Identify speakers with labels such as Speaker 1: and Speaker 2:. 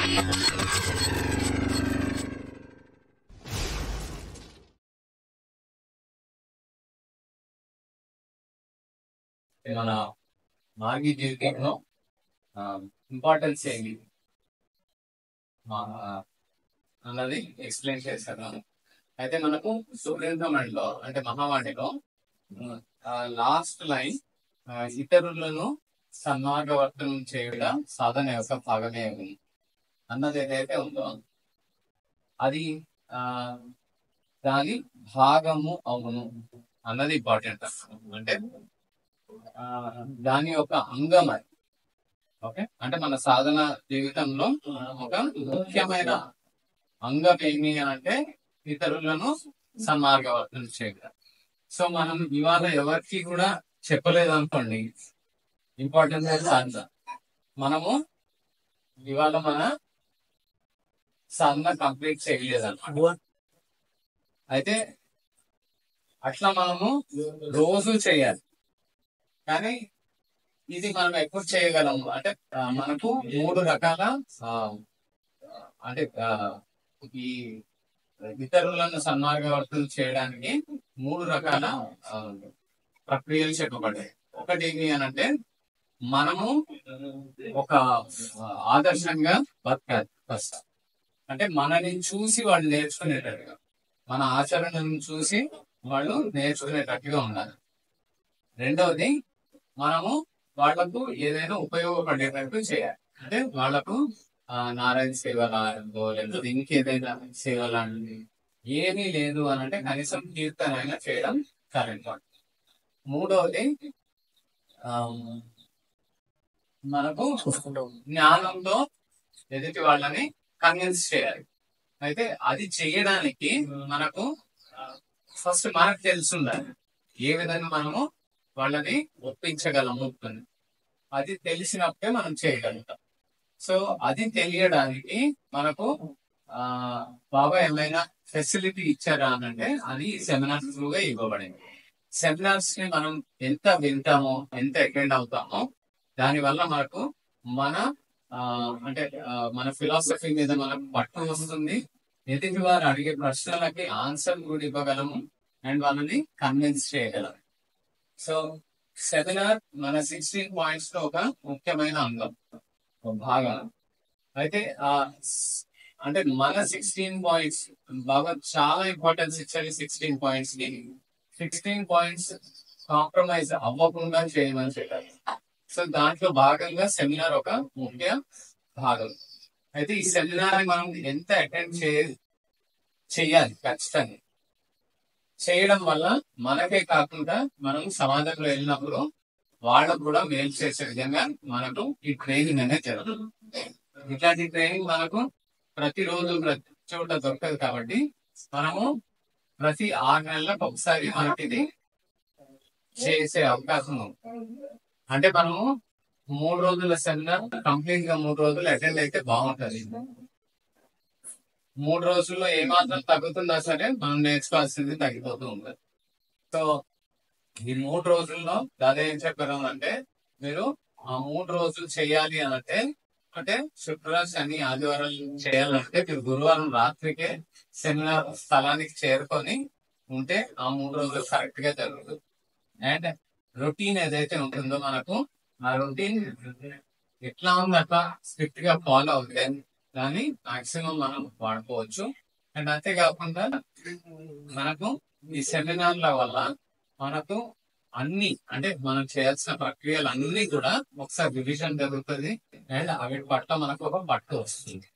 Speaker 1: మన మానవ జీవితంలో ఇంపార్టెన్స్ ఏంటి అన్నది ఎక్స్ప్లెయిన్ చేశాను. అయితే మనకు సుబ్రహ్మణ్యంలో అంటే మహావాణిలో లాస్ట్ లైన్ ఇతరులను సన్మార్గవర్తనం చేయడం సాధన యొక్క భాగమే అన్నది ఏదైతే ఉందో అది దాని భాగము అవును అన్నది ఇంపార్టెంట్. అంటే దాని యొక్క అంగం అది. ఓకే, అంటే మన సాధన జీవితంలో ఒక ముఖ్యమైన అంగం ఏమి అంటే ఇతరులను సన్మార్గవర్తనం చేయడం. సో మనం ఇవాళ ఎవరికి కూడా చెప్పలేదు అనుకోండి ఇంపార్టెన్స్ సాధన, మనము ఇవాళ మన సాధన కంప్లీట్ చేయలేదు అనమాట. అయితే అట్లా మనము రోజు చేయాలి. కానీ ఇది మనం ఎప్పుడు చేయగలము అంటే మనకు 3 రకాల అంటే ఈ ఇతరులను సన్మార్గవర్తనం చేయడానికి 3 రకాల ప్రక్రియలు చెప్పబడ్డాయి. ఒకటి ఏమి అని అంటే మనము ఒక ఆదర్శంగా బతకాలి ఫస్ట్. అంటే మనని చూసి వాళ్ళు నేర్చుకునేటట్టుగా, మన ఆచరణను చూసి వాళ్ళు నేర్చుకునేటట్టుగా ఉండాలి. రెండవది మనము వాళ్లకు ఏదైనా ఉపయోగపడేటట్టు చేయాలి. అంటే వాళ్లకు నారాయణ సేవ లాంటిదో లేకపోతే ఇంకేదైనా సేవ లాంటిది ఏమీ లేదు అని అంటే కనీసం కీర్తన అయినా చేయడం చాలా ఇంపార్టెంట్. మూడవది మనకు జ్ఞానంతో ఎదుటి వాళ్ళని కన్విన్స్ చేయాలి. అయితే అది చేయడానికి మనకు ఫస్ట్ మనకు తెలుసుండాలి ఏ విధంగా మనము వాళ్ళని ఒప్పించగలము. అది తెలిసినప్పుడే మనం చేయగలుగుతాం. సో అది తెలియడానికి మనకు బాబా ఏమైనా ఫెసిలిటీ ఇచ్చారా అనంటే అది సెమినార్స్ త్రూగా ఇవ్వబడింది. సెమినార్స్ ని మనం ఎంత వింటామో, ఎంత అటెండ్ అవుతామో దాని వల్ల మనకు మన అంటే మన ఫిలాసఫీ మీద మనకు పట్టు వస్తుంది. ఎదుటి వారు అడిగే ప్రశ్నలకి ఆన్సర్ కూడా ఇవ్వగలము అండ్ వాళ్ళని కన్విన్స్ చేయగలము. సో సెమినార్ మన 16 పాయింట్స్ లో ఒక ముఖ్యమైన అంగం, భాగం. అయితే అంటే మన 16 పాయింట్స్ బాగా చాలా ఇంపార్టెన్స్ ఇచ్చారు. 16 పాయింట్స్ కి 16 పాయింట్స్ కాంప్రమైజ్ అవ్వకుండా చేయమని చెప్పారు. సో దాంట్లో భాగంగా సెమినార్ ఒక ముఖ్య భాగం. అయితే ఈ సెమినార్ మనం ఎంత అటెండ్ చేయాలి ఖచ్చితంగా. చేయడం వల్ల మనకే కాకుండా మనం సమాజంలో వెళ్ళినప్పుడు వాళ్ళకు కూడా మేలు చేసే విధంగా మనకు ఈ ట్రైనింగ్ అనేది జరుగుతుంది. ఇట్లాంటి ట్రైనింగ్ మనకు ప్రతిరోజు ప్రతి చోట దొరకదు కాబట్టి మనము ప్రతి 6 నెలలకు ఒకసారి మనకి ఇది చేసే అవకాశం ఉంది. అంటే మనము 3 రోజుల సెమినార్ కంప్లీట్ గా 3 రోజులు అటెండ్ అయితే బాగుంటది. 3 రోజుల్లో ఏమాత్రం తగ్గుతుందా సరే మనం నేర్చుకోవాల్సింది తగ్గిపోతూ ఉంటుంది. సో ఈ 3 రోజుల్లో దాని ఏం చెప్పారు అంటే మీరు ఆ 3 రోజులు చేయాలి అనంటే, అంటే శుక్ర శని ఆదివారాలు చేయాలంటే మీరు గురువారం రాత్రికే సెమినార్ స్థలానికి చేరుకొని ఉంటే ఆ 3 రోజులు కరెక్ట్ గా జరుగుతుంది. అండ్ రొటీన్ ఏదైతే ఉంటుందో మనకు ఆ రొటీన్ ఎట్లా ఉంది అట్లా స్ట్రిక్ట్ గా ఫాలో అవుతే దాన్ని మాక్సిమం మనం వాడుకోవచ్చు. అండ్ అంతేకాకుండా మనకు ఈ సెమినార్ల వల్ల మనకు అన్ని అంటే మనం చేయాల్సిన ప్రక్రియలు అన్ని కూడా ఒకసారి రివిజన్ జరుగుతుంది అండ్ అవి పట్ల మనకు ఒక పట్టు వస్తుంది.